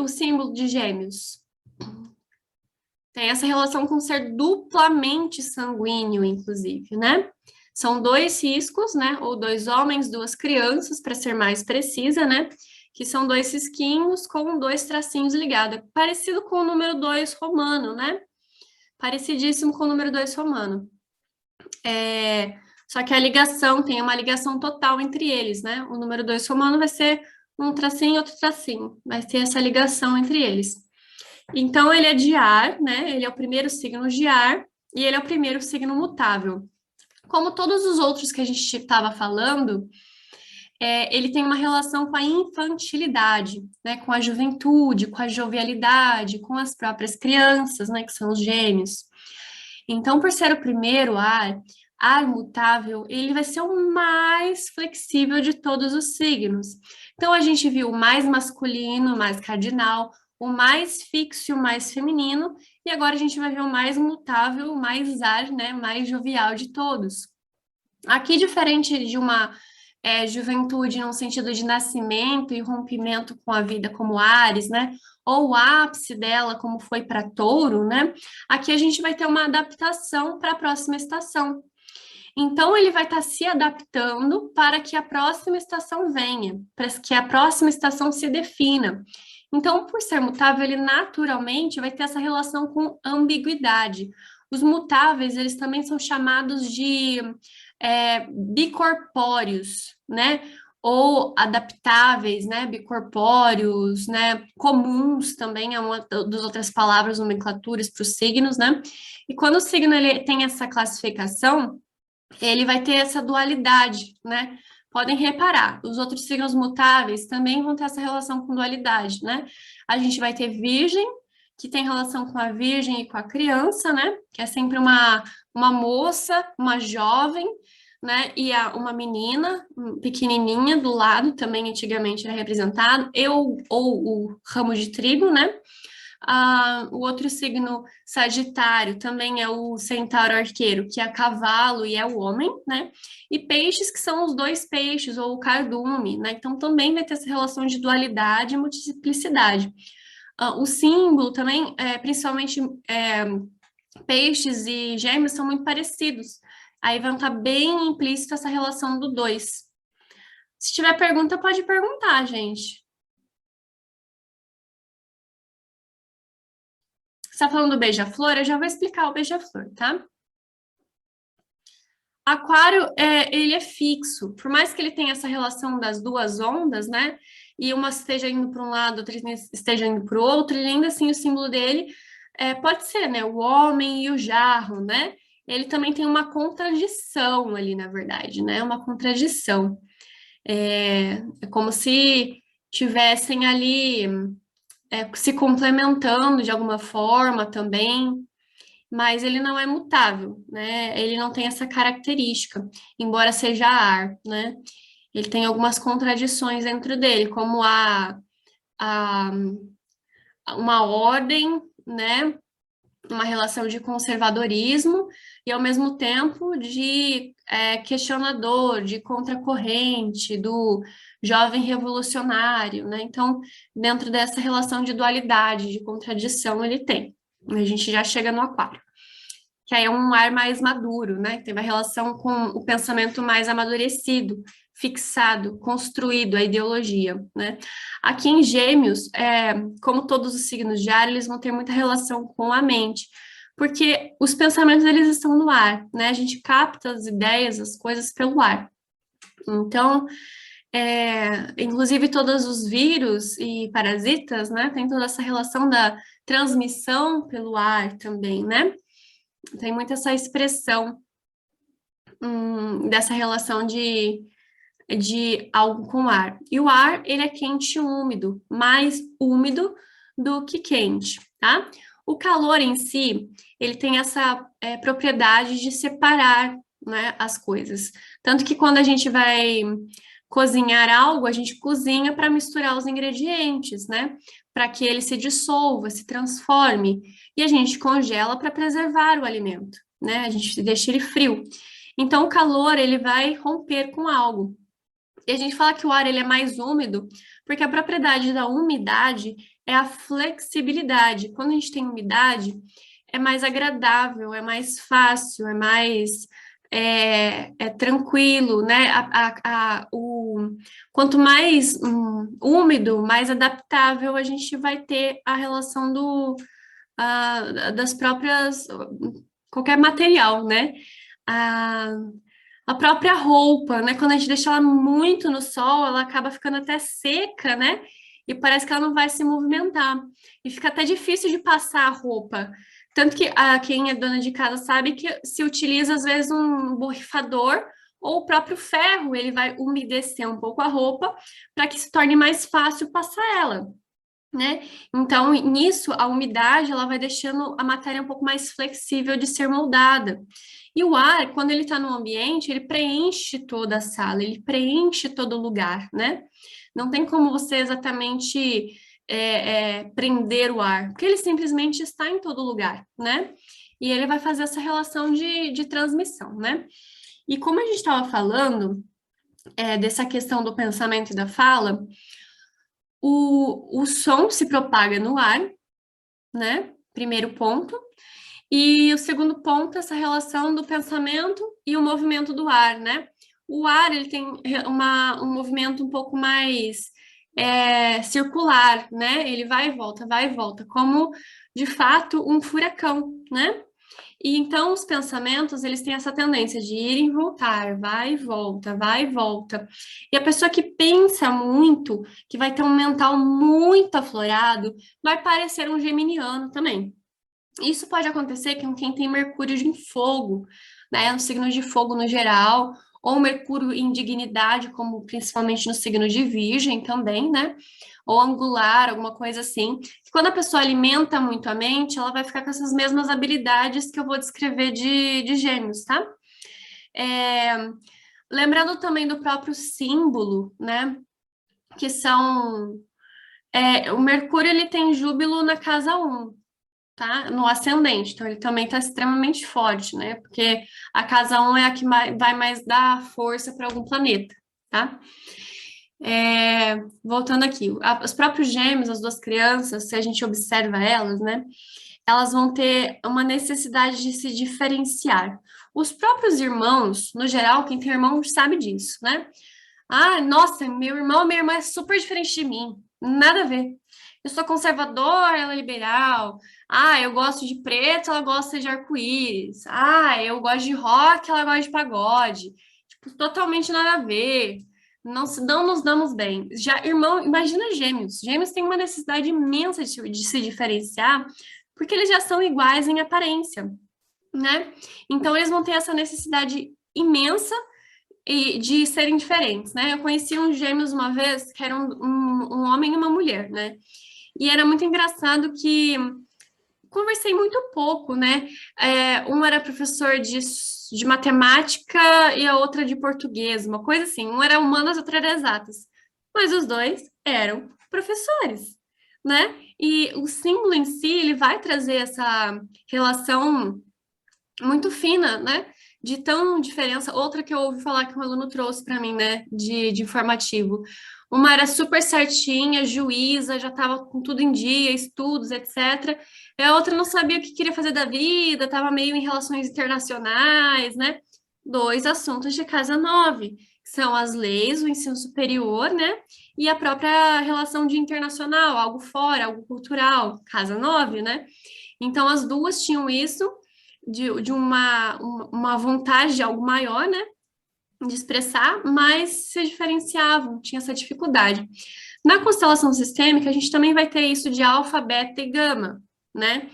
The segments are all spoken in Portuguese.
o símbolo de Gêmeos? Tem essa relação com ser duplamente sanguíneo, inclusive, né? São dois riscos, né? Ou dois homens, duas crianças, para ser mais precisa, né? Que são dois risquinhos com dois tracinhos ligados. Parecido com o número 2 romano, né? Parecidíssimo com o número 2 romano. Só que a ligação, tem uma ligação total entre eles, né? O número 2 romano vai ser um tracinho e outro tracinho. Vai ter essa ligação entre eles. Então, ele é de ar, né? Ele é o primeiro signo de ar e ele é o primeiro signo mutável. Como todos os outros que a gente estava falando, ele tem uma relação com a infantilidade, né? Com a juventude, com a jovialidade, com as próprias crianças, né? Que são os gêmeos. Então, por ser o primeiro ar mutável, ele vai ser o mais flexível de todos os signos. Então, a gente viu o mais masculino, o mais cardinal, o mais fixo e o mais feminino, e agora a gente vai ver o mais mutável, o mais ar, né, mais jovial de todos. Aqui, diferente de uma juventude no sentido de nascimento e rompimento com a vida como Áries, né, ou o ápice dela, como foi para Touro, né, aqui a gente vai ter uma adaptação para a próxima estação. Então, ele vai estar se adaptando para que a próxima estação venha, para que a próxima estação se defina. Então, por ser mutável, ele naturalmente vai ter essa relação com ambiguidade. Os mutáveis, eles também são chamados de bicorpóreos, né? Ou adaptáveis, né? Bicorpóreos, né? Comuns também é uma das outras palavras, nomenclaturas para os signos, né? E quando o signo ele tem essa classificação, ele vai ter essa dualidade, né? Podem reparar, os outros signos mutáveis também vão ter essa relação com dualidade, né? A gente vai ter Virgem, que tem relação com a Virgem e com a criança, né? Que é sempre uma moça, uma jovem, né? E uma menina pequenininha do lado, também antigamente era representado, ou o ramo de trigo, né? O outro signo Sagitário também é o Centauro Arqueiro, que é cavalo e é o homem, né? E peixes, que são os dois peixes, ou o cardume, né? Então também vai ter essa relação de dualidade e multiplicidade. O símbolo também, principalmente peixes e gêmeos, são muito parecidos. Aí vão estar bem implícito essa relação do dois. Se tiver pergunta, pode perguntar, gente. Você está falando do beija-flor? Eu já vou explicar o beija-flor, tá? Aquário, ele é fixo. Por mais que ele tenha essa relação das duas ondas, né? E uma esteja indo para um lado, outra esteja indo para o outro, ele ainda assim, o símbolo dele pode ser, né? O homem e o jarro, né? Ele também tem uma contradição ali, na verdade, né? Uma contradição. É como se tivessem ali se complementando de alguma forma também, mas ele não é mutável, né? Ele não tem essa característica, embora seja ar, né? Ele tem algumas contradições dentro dele, como a uma ordem, né? Uma relação de conservadorismo e, ao mesmo tempo, de questionador, de contracorrente, do jovem revolucionário, né? Então, dentro dessa relação de dualidade, de contradição, ele tem. A gente já chega no aquário, que aí é um ar mais maduro, né? Que tem uma relação com o pensamento mais amadurecido, fixado, construído, a ideologia, né? Aqui em Gêmeos, como todos os signos de ar, eles vão ter muita relação com a mente, porque os pensamentos eles estão no ar, né? A gente capta as ideias, as coisas pelo ar. Então, inclusive todos os vírus e parasitas, né? Tem toda essa relação da transmissão pelo ar também, né? Tem muito essa expressão dessa relação de algo com ar. E o ar, ele é quente e úmido, mais úmido do que quente, tá? O calor em si, ele tem essa propriedade de separar, né, as coisas. Tanto que quando a gente vai cozinhar algo, a gente cozinha para misturar os ingredientes, né? Para que ele se dissolva, se transforme. E a gente congela para preservar o alimento, né? A gente deixa ele frio. Então, o calor, ele vai romper com algo. E a gente fala que o ar ele é mais úmido, porque a propriedade da umidade é a flexibilidade. Quando a gente tem umidade, é mais agradável, é mais fácil, é mais tranquilo, né? Quanto mais úmido, mais adaptável a gente vai ter a relação das próprias, qualquer material, né? A, a própria roupa, né? Quando a gente deixa ela muito no sol, ela acaba ficando até seca, né? E parece que ela não vai se movimentar. E fica até difícil de passar a roupa. Tanto que quem é dona de casa sabe que se utiliza, às vezes, um borrifador ou o próprio ferro, ele vai umedecer um pouco a roupa para que se torne mais fácil passar ela, né? Então, nisso, a umidade, ela vai deixando a matéria um pouco mais flexível de ser moldada. E o ar, quando ele está no ambiente, ele preenche toda a sala, ele preenche todo o lugar, né? Não tem como você exatamente prender o ar, porque ele simplesmente está em todo lugar, né? E ele vai fazer essa relação de transmissão, né? E como a gente estava falando, dessa questão do pensamento e da fala, o som se propaga no ar, né? Primeiro ponto. E o segundo ponto, essa relação do pensamento e o movimento do ar, né? O ar, ele tem um movimento um pouco mais circular, né? Ele vai e volta, como, de fato, um furacão, né? E então os pensamentos, eles têm essa tendência de ir e voltar, vai e volta, vai e volta. E a pessoa que pensa muito, que vai ter um mental muito aflorado, vai parecer um geminiano também. Isso pode acontecer com quem tem Mercúrio em fogo, né? No signo de fogo no geral, ou Mercúrio em dignidade, como principalmente no signo de Virgem também, né? Ou angular, alguma coisa assim. Quando a pessoa alimenta muito a mente, ela vai ficar com essas mesmas habilidades que eu vou descrever de Gêmeos, tá? Lembrando também do próprio símbolo, né? Que são. O Mercúrio ele tem júbilo na casa um, tá? No ascendente, então ele também está extremamente forte, né? Porque a casa um é a que vai mais dar força para algum planeta, tá? Voltando aqui, os próprios gêmeos, as duas crianças, se a gente observa elas, né? Elas vão ter uma necessidade de se diferenciar. Os próprios irmãos, no geral, quem tem irmão sabe disso, né? Ah, nossa, meu irmão, minha irmã é super diferente de mim. Nada a ver. Eu sou conservador, ela é liberal. Ah, eu gosto de preto, ela gosta de arco-íris. Ah, eu gosto de rock, ela gosta de pagode. Tipo, totalmente nada a ver. Não nos damos bem. Já, irmão, imagina gêmeos. Gêmeos têm uma necessidade imensa de se diferenciar, porque eles já são iguais em aparência, né? Então, eles vão ter essa necessidade imensa e de serem diferentes, né? Eu conheci uns gêmeos uma vez que eram um homem e uma mulher, né? E era muito engraçado que conversei muito pouco, né? Um era professor de matemática e a outra de português, uma coisa assim. Um era humanas, outra era exatas. Mas os dois eram professores, né? E o símbolo em si, ele vai trazer essa relação muito fina, né? De tão diferença. Outra que eu ouvi falar que um aluno trouxe para mim, né? De informativo. Uma era super certinha, juíza, já estava com tudo em dia, estudos, etc. E a outra não sabia o que queria fazer da vida, estava meio em relações internacionais, né? Dois assuntos de casa 9, que são as leis, o ensino superior, né? E a própria relação de internacional, algo fora, algo cultural, casa 9, né? Então, as duas tinham isso de uma vontade de algo maior, né? De expressar, mas se diferenciavam, tinha essa dificuldade. Na constelação sistêmica, a gente também vai ter isso de alfa, beta e gama, né?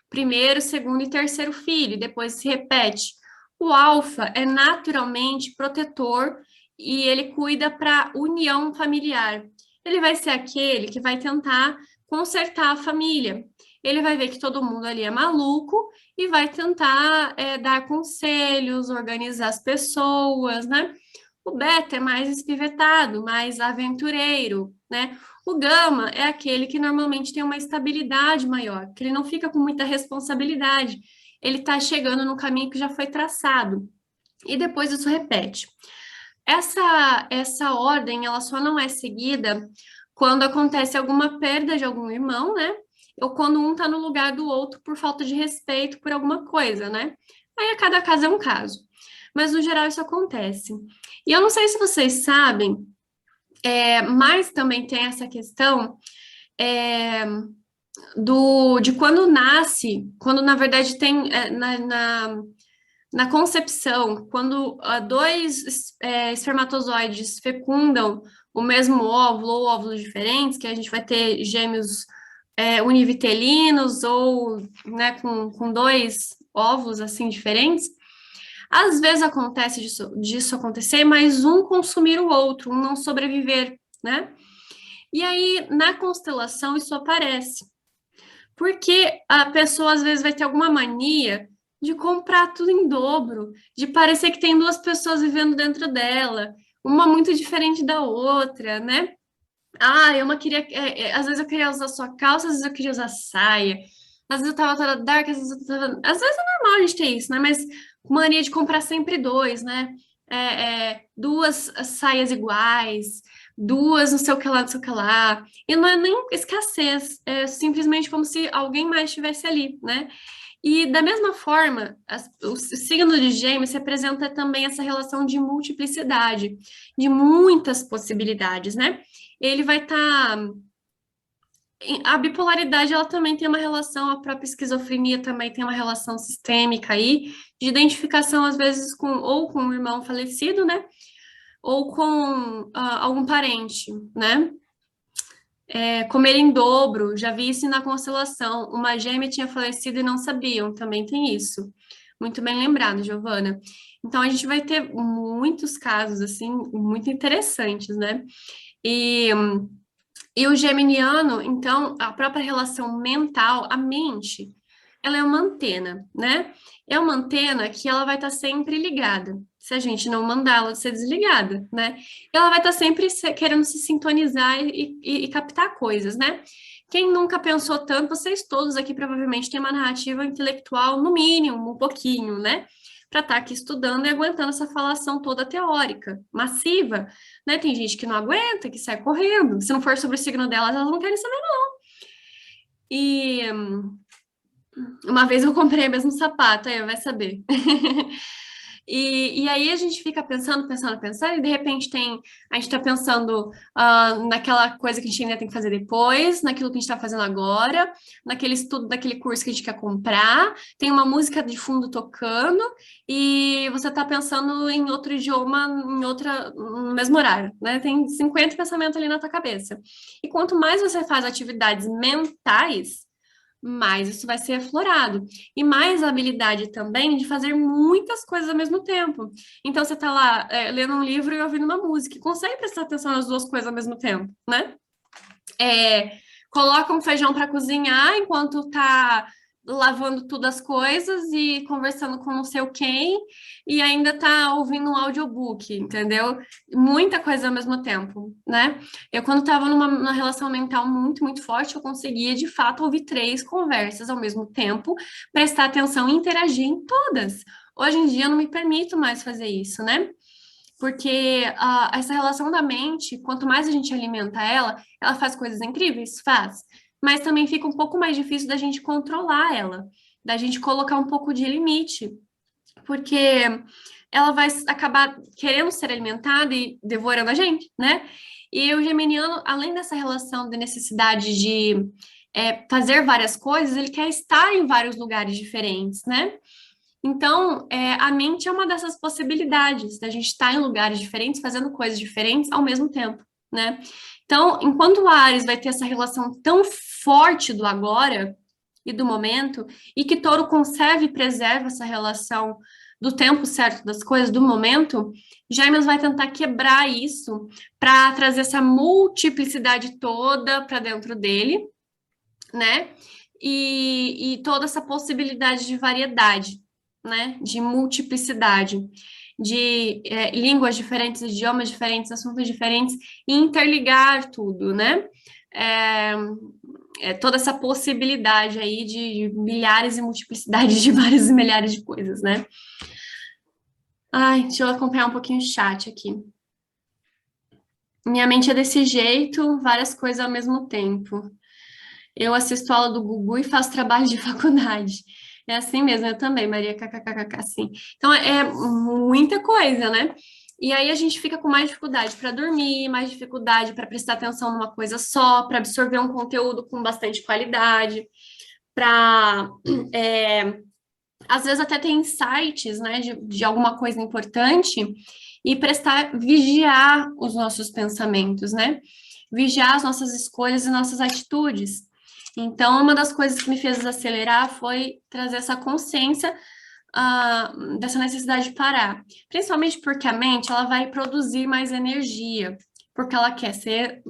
Primeiro, segundo e terceiro filho, depois se repete. O alfa é naturalmente protetor e ele cuida para união familiar. Ele vai ser aquele que vai tentar consertar a família. Ele vai ver que todo mundo ali é maluco e vai tentar dar conselhos, organizar as pessoas, né? O beta é mais espivetado, mais aventureiro, né? O gama é aquele que normalmente tem uma estabilidade maior, que ele não fica com muita responsabilidade. Ele está chegando no caminho que já foi traçado. E depois isso repete. Essa ordem, ela só não é seguida quando acontece alguma perda de algum irmão, né? Ou quando um tá no lugar do outro por falta de respeito por alguma coisa, né? Aí a cada caso é um caso. Mas no geral isso acontece. E eu não sei se vocês sabem, mas também tem essa questão é, de quando nasce, quando na verdade tem na concepção, quando dois espermatozoides fecundam o mesmo óvulo ou óvulos diferentes, que a gente vai ter gêmeos univitelinos ou né, com dois óvulos assim diferentes, às vezes acontece disso acontecer, mas um consumir o outro, um não sobreviver, né? E aí, na constelação, isso aparece. Porque a pessoa, às vezes, vai ter alguma mania de comprar tudo em dobro, de parecer que tem duas pessoas vivendo dentro dela, uma muito diferente da outra, né? Ah, eu não queria. Às vezes eu queria usar sua calça, às vezes eu queria usar saia, às vezes eu tava toda dark, às vezes eu tava. Às vezes é normal a gente ter isso, né? Mas mania de comprar sempre dois, né? Duas saias iguais, duas não sei o que lá, não sei o que lá. E não é nem escassez, é simplesmente como se alguém mais estivesse ali, né? E da mesma forma, o signo de Gêmeos representa também essa relação de multiplicidade, de muitas possibilidades, né? Ele vai estar. A bipolaridade, ela também tem uma relação, a própria esquizofrenia também tem uma relação sistêmica aí, de identificação, às vezes, ou com um irmão falecido, né? Ou com algum parente, né? Comer em dobro, já vi isso na constelação. Uma gêmea tinha falecido e não sabiam, também tem isso. Muito bem lembrado, Giovana. Então, a gente vai ter muitos casos, assim, muito interessantes, né? E e o geminiano, então, a própria relação mental, a mente, ela é uma antena, né? É uma antena que ela vai estar sempre ligada. Se a gente não mandar ela ser desligada, né? Ela vai estar sempre querendo se sintonizar e captar coisas, né? Quem nunca pensou tanto, vocês todos aqui provavelmente têm uma narrativa intelectual, no mínimo, um pouquinho, né? Para estar aqui estudando e aguentando essa falação toda teórica, massiva, né? Tem gente que não aguenta, que sai correndo. Se não for sobre o signo delas, elas não querem saber. E uma vez eu comprei o mesmo sapato, aí vai saber. E aí a gente fica pensando, e de repente a gente está pensando naquela coisa que a gente ainda tem que fazer depois, naquilo que a gente está fazendo agora, naquele estudo, daquele curso que a gente quer comprar, tem uma música de fundo tocando, e você está pensando em outro idioma, no mesmo horário, né? Tem 50 pensamentos ali na tua cabeça. E quanto mais você faz atividades mentais, mais isso vai ser aflorado. E mais a habilidade também de fazer muitas coisas ao mesmo tempo. Então, você está lá lendo um livro e ouvindo uma música, e consegue prestar atenção nas duas coisas ao mesmo tempo, né? Coloca um feijão para cozinhar enquanto tá lavando todas as coisas e conversando com não sei o quem, e ainda tá ouvindo um audiobook, entendeu? Muita coisa ao mesmo tempo, né? Eu, quando estava numa relação mental muito, muito forte, eu conseguia, de fato, ouvir três conversas ao mesmo tempo, prestar atenção e interagir em todas. Hoje em dia, eu não me permito mais fazer isso, né? Porque essa relação da mente, quanto mais a gente alimenta ela faz coisas incríveis, faz, mas também fica um pouco mais difícil da gente controlar ela, da gente colocar um pouco de limite, porque ela vai acabar querendo ser alimentada e devorando a gente, né? E o geminiano, além dessa relação de necessidade de fazer várias coisas, ele quer estar em vários lugares diferentes, né? Então, a mente é uma dessas possibilidades da gente estar em lugares diferentes, fazendo coisas diferentes ao mesmo tempo, né? Então, enquanto o Ares vai ter essa relação tão forte do agora e do momento, e que Touro conserva e preserva essa relação do tempo certo das coisas, do momento, Gêmeos vai tentar quebrar isso para trazer essa multiplicidade toda para dentro dele, né? E toda essa possibilidade de variedade, né? De multiplicidade, de línguas diferentes, idiomas diferentes, assuntos diferentes, e interligar tudo, né? É, toda essa possibilidade aí de milhares e multiplicidade de várias e milhares de coisas, né? Ai, deixa eu acompanhar um pouquinho o chat aqui. Minha mente é desse jeito, várias coisas ao mesmo tempo. Eu assisto aula do Gugu e faço trabalho de faculdade. É assim mesmo, eu também, Maria kkkk, assim. Então é muita coisa, né? E aí a gente fica com mais dificuldade para dormir, mais dificuldade para prestar atenção numa coisa só, para absorver um conteúdo com bastante qualidade, para às vezes até ter insights, né, de alguma coisa importante e vigiar os nossos pensamentos, né? Vigiar as nossas escolhas e nossas atitudes. Então, uma das coisas que me fez acelerar foi trazer essa consciência dessa necessidade de parar. Principalmente porque a mente ela vai produzir mais energia, porque ela quer ser